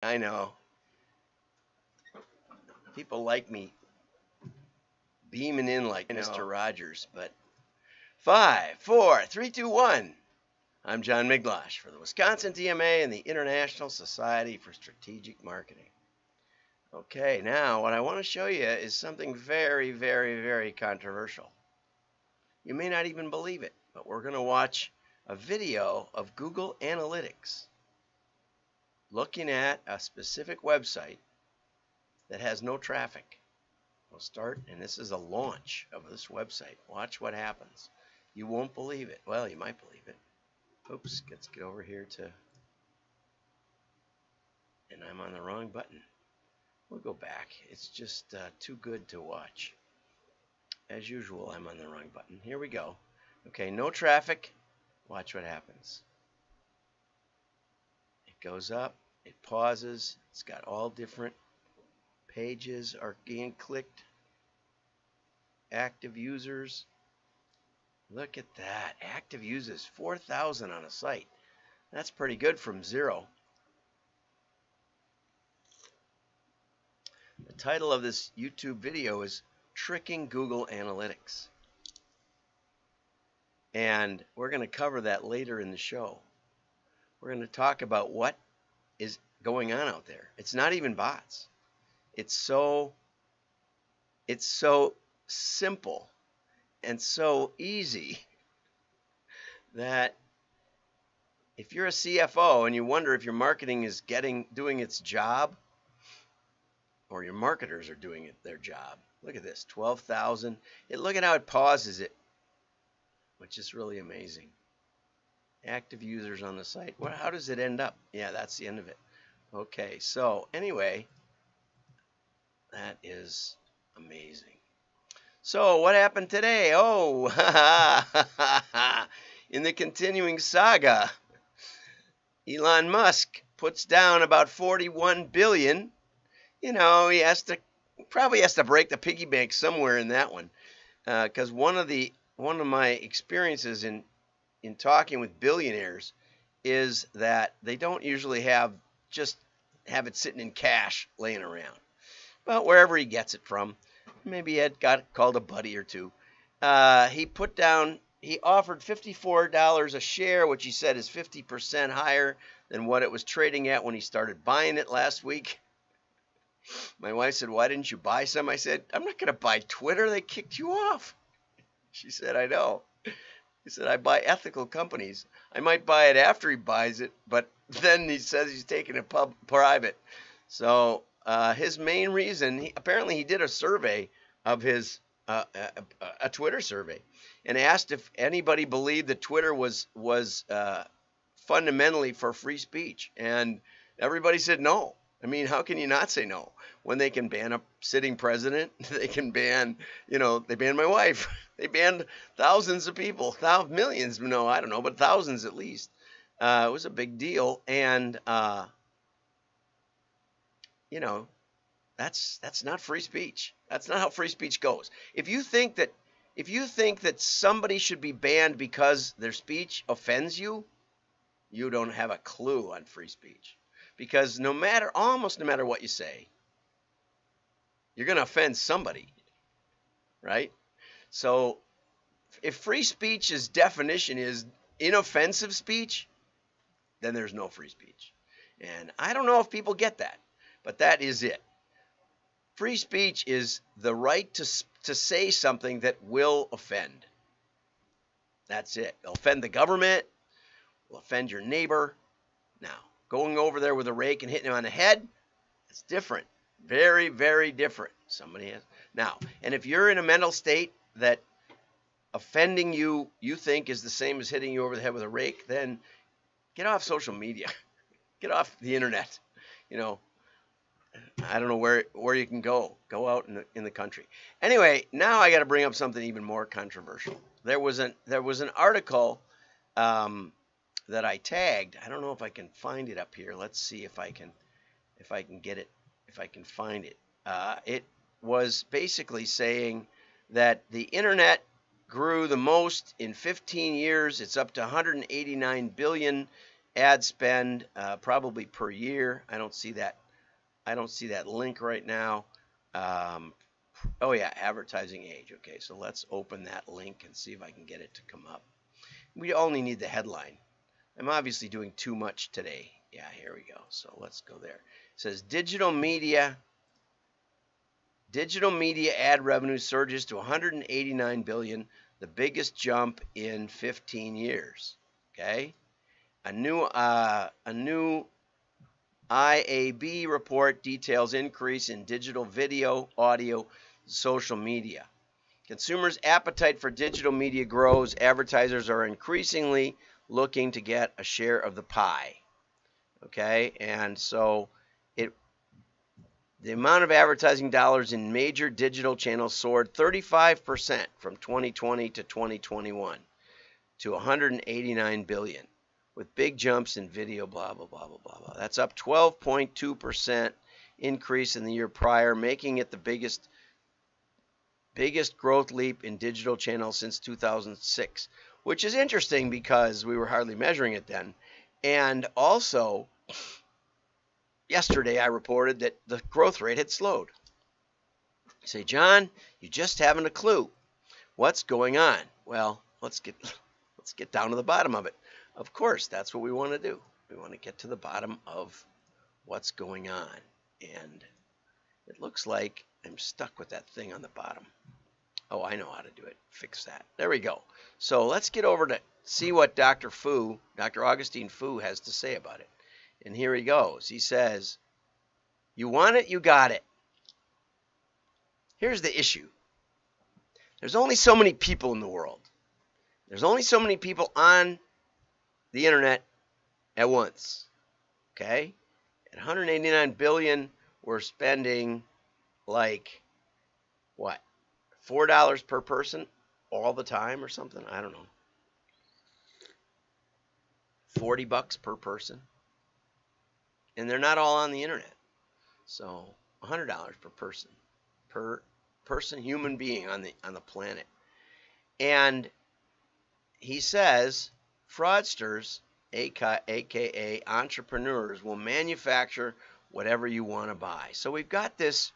I know. People like me beaming in like Mr. Rogers, but 5, 4, 3, 2, 1. I'm John Miglosh for the Wisconsin TMA and the International Society for Strategic Marketing. Okay, now what I want to show you is something very, very, very controversial. You may not even believe it, but we're going to watch a video of Google Analytics looking at a specific website that has no traffic. We'll start, and this is a launch of this website. Watch what happens. You won't believe it. Well, you might believe it. Oops, let's get over here to, and I'm on the wrong button. We'll go back. It's just too good to watch. As usual, I'm on the wrong button. Here we go. Okay, no traffic. Watch what happens. It goes up. It pauses. It's got all different pages are being clicked. Active users. Look at that. Active users, 4,000 on a site. That's pretty good from 0. The title of this YouTube video is Tricking Google Analytics. And we're going to cover that later in the show. We're going to talk about what is going on out there. It's not even bots. It's so simple and so easy that if you're a CFO and you wonder if your marketing is doing its job, or your marketers are doing their job. Look at this, 12,000. Look at how it pauses it, which is really amazing. Active users on the site. Well, how does it end up? Yeah, that's the end of it. Okay, so anyway, that is amazing. So what happened today? Oh, in the continuing saga, Elon Musk puts down about 41 billion. You know, he probably has to break the piggy bank somewhere in that one, because one of my experiences in talking with billionaires is that they don't usually have it sitting in cash laying around, but wherever he gets it from, maybe he had called a buddy or two. He offered $54 a share, which he said is 50% higher than what it was trading at when he started buying it last week. My wife said, "Why didn't you buy some?" I said, "I'm not going to buy Twitter. They kicked you off." She said, "I know." He said, "I buy ethical companies. I might buy it after he buys it, but then he says he's taking it private." So his main reason, apparently he did a survey of his, a Twitter survey, and asked if anybody believed that Twitter was fundamentally for free speech. And everybody said no. I mean, how can you not say no when they can ban a sitting president? They can ban, they banned my wife. They banned thousands of people, millions. No, I don't know, but thousands at least. It was a big deal. And, that's not free speech. That's not how free speech goes. If you think that somebody should be banned because their speech offends you, you don't have a clue on free speech. Because almost no matter what you say, you're going to offend somebody, right? So if free speech's definition is inoffensive speech, then there's no free speech. And I don't know if people get that, but that is it. Free speech is the right to say something that will offend. That's it. It'll offend the government, will offend your neighbor. Now, going over there with a rake and hitting him on the head, it's different. Very, very different. Somebody has. Now, and if you're in a mental state that offending you think is the same as hitting you over the head with a rake, then get off social media. Get off the internet. I don't know where you can go. Go out in the country. Anyway, now I got to bring up something even more controversial. There was an article that I tagged. I don't know if I can find it up here. Let's see if I can get it, if I can find it. It was basically saying that the internet grew the most in 15 years. It's up to 189 billion ad spend probably per year. I don't see that. I don't see that link right now. Oh yeah, advertising age. Okay, so let's open that link and see if I can get it to come up. We only need the headline. I'm obviously doing too much today. Yeah, here we go. So let's go there. It says digital media ad revenue surges to 189 billion, the biggest jump in 15 years. Okay? A new IAB report details increase in digital video, audio, social media. Consumers' appetite for digital media grows. Advertisers are increasingly looking to get a share of the pie. Okay, and so the amount of advertising dollars in major digital channels soared 35% from 2020 to 2021 to 189 billion, with big jumps in video, blah, blah, blah, blah, blah, blah. That's up 12.2% increase in the year prior, making it the biggest growth leap in digital channels since 2006, which is interesting because we were hardly measuring it then. And also, yesterday I reported that the growth rate had slowed. You say, John, you just haven't a clue. What's going on? Well, let's get down to the bottom of it. Of course, that's what we want to do. We want to get to the bottom of what's going on. And it looks like I'm stuck with that thing on the bottom. Oh, I know how to do it. Fix that. There we go. So let's get over to see what Dr. Augustine Fu, has to say about it. And here he goes. He says, you want it, you got it. Here's the issue. There's only so many people in the world. There's only so many people on the internet at once. Okay? At 189 billion, we're spending like, what? $4 per person all the time or something? I don't know. $40 per person. And they're not all on the internet. So $100 per person, human being on the planet. And he says fraudsters, aka entrepreneurs, will manufacture whatever you want to buy. So we've got this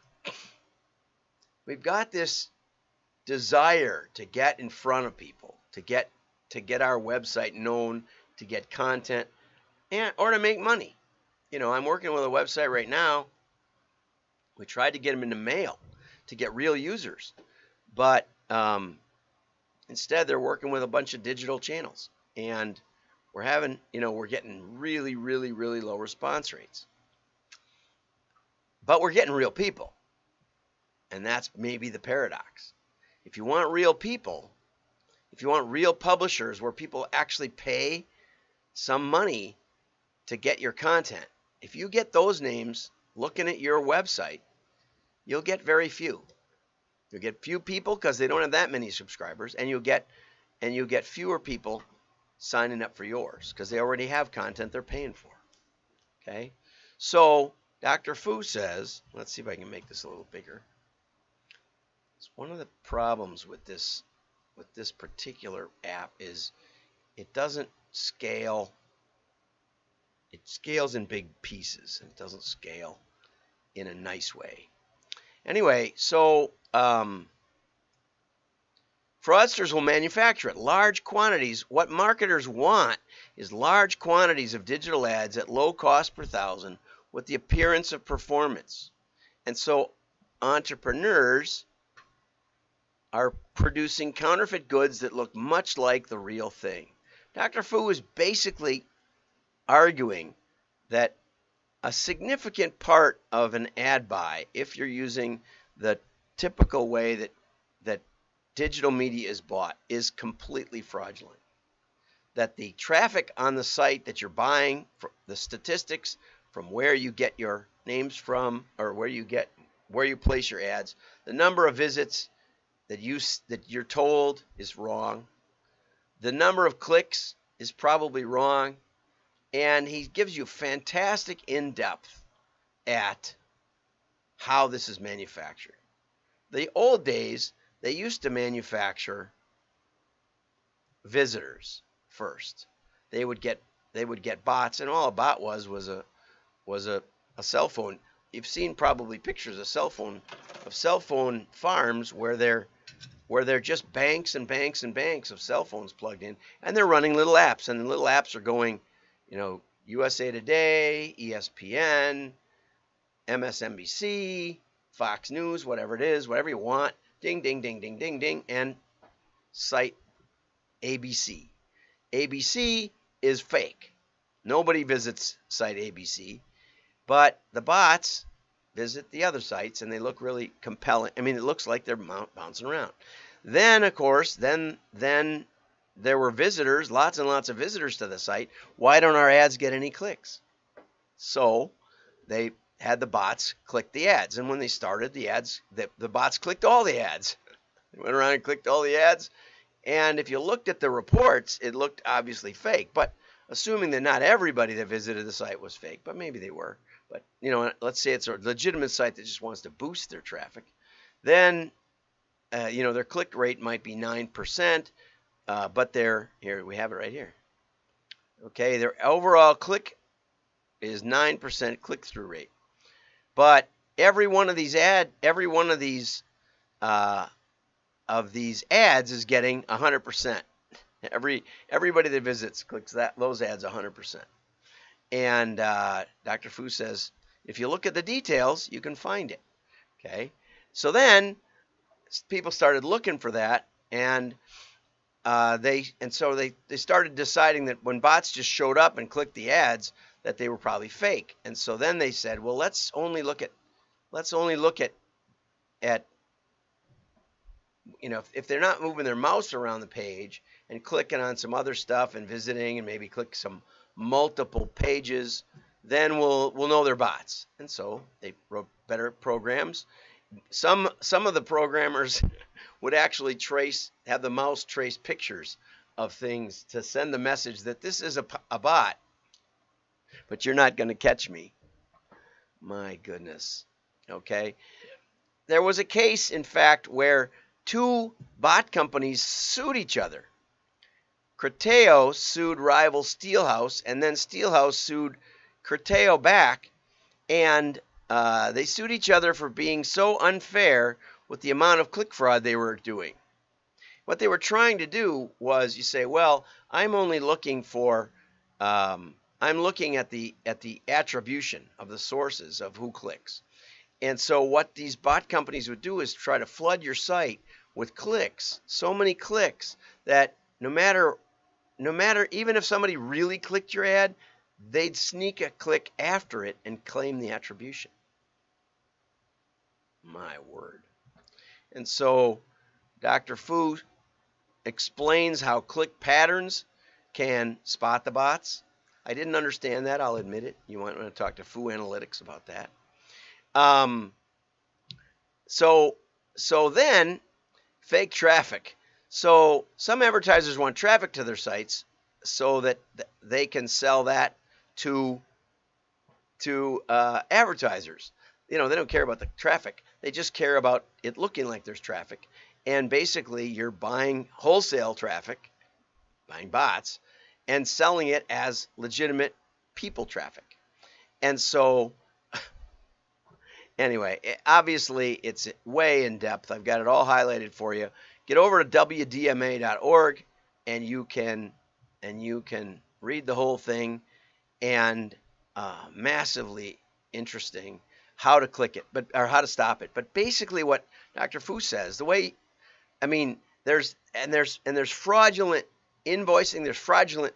desire to get in front of people, to get our website known, to get content, or to make money. You know, I'm working with a website right now. We tried to get them into mail to get real users, but instead they're working with a bunch of digital channels, and we're getting really, really, really low response rates. But we're getting real people, and that's maybe the paradox. If you want real people, if you want real publishers where people actually pay some money to get your content, if you get those names looking at your website, you'll get very few. You'll get few people because they don't have that many subscribers, and you'll get fewer people signing up for yours because they already have content they're paying for. Okay? So Dr. Fu says, let's see if I can make this a little bigger. It's one of the problems with this particular app is it doesn't scale. It scales in big pieces. It doesn't scale in a nice way. Anyway, so fraudsters will manufacture it. Large quantities. What marketers want is large quantities of digital ads at low cost per thousand with the appearance of performance. And so entrepreneurs are producing counterfeit goods that look much like the real thing. Dr. Fu is basically arguing that a significant part of an ad buy, if you're using the typical way that digital media is bought, is completely fraudulent. That the traffic on the site that you're buying, the statistics from where you get your names from, or where you place your ads, the number of visits that you're told is wrong. The number of clicks is probably wrong. And he gives you fantastic in-depth at how this is manufactured. The old days, they used to manufacture visitors first. They would get they would get bots, and all a bot was a cell phone. You've seen probably pictures of cell phone farms where they're just banks and banks and banks of cell phones plugged in, and they're running little apps, and the little apps are going, USA Today, ESPN, MSNBC, Fox News, whatever it is, whatever you want, ding, ding, ding, ding, ding, ding, and site ABC. ABC is fake. Nobody visits site ABC, but the bots visit the other sites, and they look really compelling. I mean, it looks like they're bouncing around. Then, of course, then there were visitors, lots and lots of visitors to the site. Why don't our ads get any clicks? So they had the bots click the ads, and when they started the ads, the bots clicked all the ads. They went around and clicked all the ads, and if you looked at the reports, it looked obviously fake, but assuming that not everybody that visited the site was fake, but maybe they were. But, let's say it's a legitimate site that just wants to boost their traffic. Then, their click rate might be 9%, but here, we have it right here. Okay, their overall click is 9% click-through rate. But every one of these ads is getting 100%. Everybody that visits clicks those ads 100%. And Dr. Fu says, if you look at the details, you can find it. Okay, so then people started looking for that, and they started deciding that when bots just showed up and clicked the ads, that they were probably fake. And so then they said, well, let's only look at if they're not moving their mouse around the page and clicking on some other stuff and visiting and maybe click some multiple pages, then we'll know they're bots. And so they wrote better programs. Some of the programmers would actually have the mouse trace pictures of things to send the message that this is a bot, but you're not going to catch me. My goodness. Okay. There was a case, in fact, where two bot companies sued each other. Criteo sued rival Steelhouse, and then Steelhouse sued Criteo back, and they sued each other for being so unfair with the amount of click fraud they were doing. What they were trying to do was, you say, well, I'm looking at the attribution of the sources of who clicks. And so what these bot companies would do is try to flood your site with clicks, so many clicks that no matter, even if somebody really clicked your ad, they'd sneak a click after it and claim the attribution. My word. And so Dr. Fu explains how click patterns can spot the bots. I didn't understand that, I'll admit it. You might want to talk to Fu Analytics about that. So then, fake traffic. So some advertisers want traffic to their sites so that they can sell that to advertisers. They don't care about the traffic. They just care about it looking like there's traffic. And basically, you're buying wholesale traffic, buying bots, and selling it as legitimate people traffic. And so, anyway, obviously, it's way in depth. I've got it all highlighted for you. Get over to wdma.org, and you can read the whole thing, and massively interesting how to click it, or how to stop it. But basically, what Dr. Fu says, there's fraudulent invoicing, there's fraudulent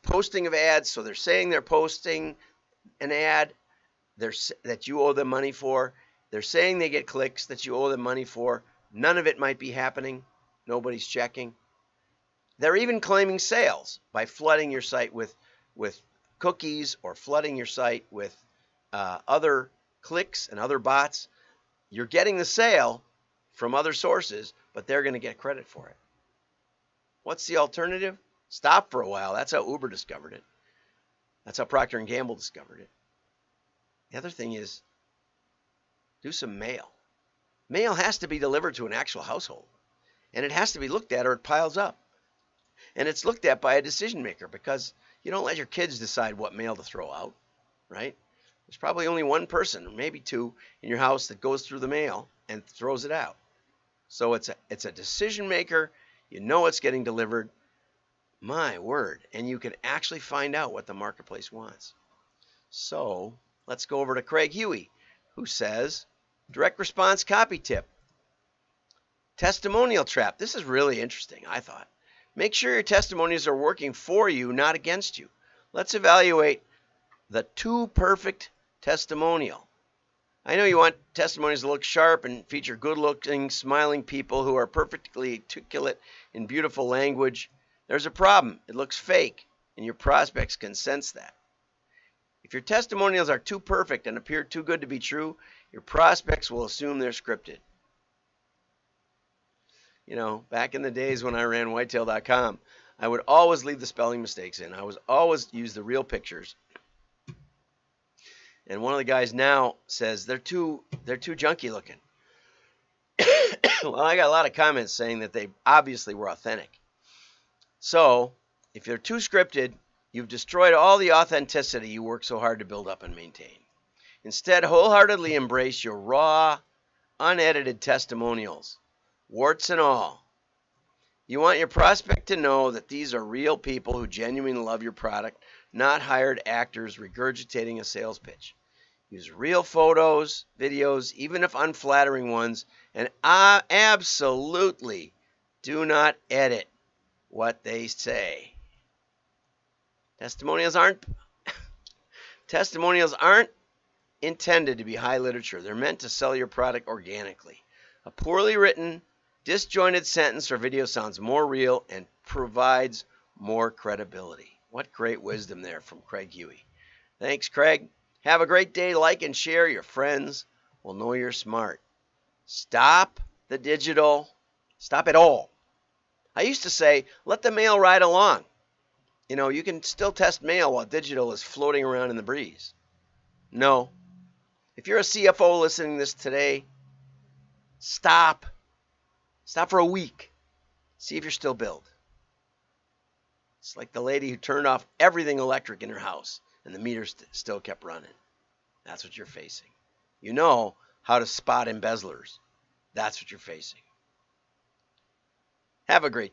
posting of ads. So they're saying they're posting an ad that you owe them money for. They're saying they get clicks that you owe them money for. None of it might be happening. Nobody's checking. They're even claiming sales by flooding your site with cookies, or flooding your site with other clicks and other bots. You're getting the sale from other sources, but they're going to get credit for it. What's the alternative? Stop for a while. That's how Uber discovered it. That's how Procter & Gamble discovered it. The other thing is, do some mail. Mail has to be delivered to an actual household, and it has to be looked at or it piles up. And it's looked at by a decision maker, because You don't let your kids decide what mail to throw out, right? There's probably only one person, or maybe two, in your house that goes through the mail and throws it out. So it's a decision maker. You know it's getting delivered. My word. And you can actually find out what the marketplace wants. So let's go over to Sales-Huey, who says, direct response copy tip. Testimonial trap. This is really interesting, I thought. Make sure your testimonials are working for you, not against you. Let's evaluate the too perfect testimonial. I know you want testimonials to look sharp and feature good-looking, smiling people who are perfectly articulate in beautiful language. There's a problem. It looks fake, and your prospects can sense that. If your testimonials are too perfect and appear too good to be true, your prospects will assume they're scripted. You know, back in the days when I ran whitetail.com, I would always leave the spelling mistakes in. I was always use the real pictures. And one of the guys now says they're too junky looking. Well, I got a lot of comments saying that they obviously were authentic. So, if they're too scripted, you've destroyed all the authenticity you work so hard to build up and maintain. Instead, wholeheartedly embrace your raw, unedited testimonials, warts and all. You want your prospect to know that these are real people who genuinely love your product, not hired actors regurgitating a sales pitch. Use real photos, videos, even if unflattering ones, and absolutely do not edit what they say. Testimonials aren't intended to be high literature. They're meant to sell your product organically. A poorly written, disjointed sentence or video sounds more real and provides more credibility. What great wisdom there from Sales-Huey. Thanks, Craig. Have a great day. Like and share. Your friends will know you're smart. Stop the digital. Stop it all. I used to say, let the mail ride along. You know, you can still test mail while digital is floating around in the breeze. No. If you're a CFO listening to this today, stop. Stop for a week. See if you're still billed. It's like the lady who turned off everything electric in her house and the meter still kept running. That's what you're facing. You know how to spot embezzlers. That's what you're facing. Have a great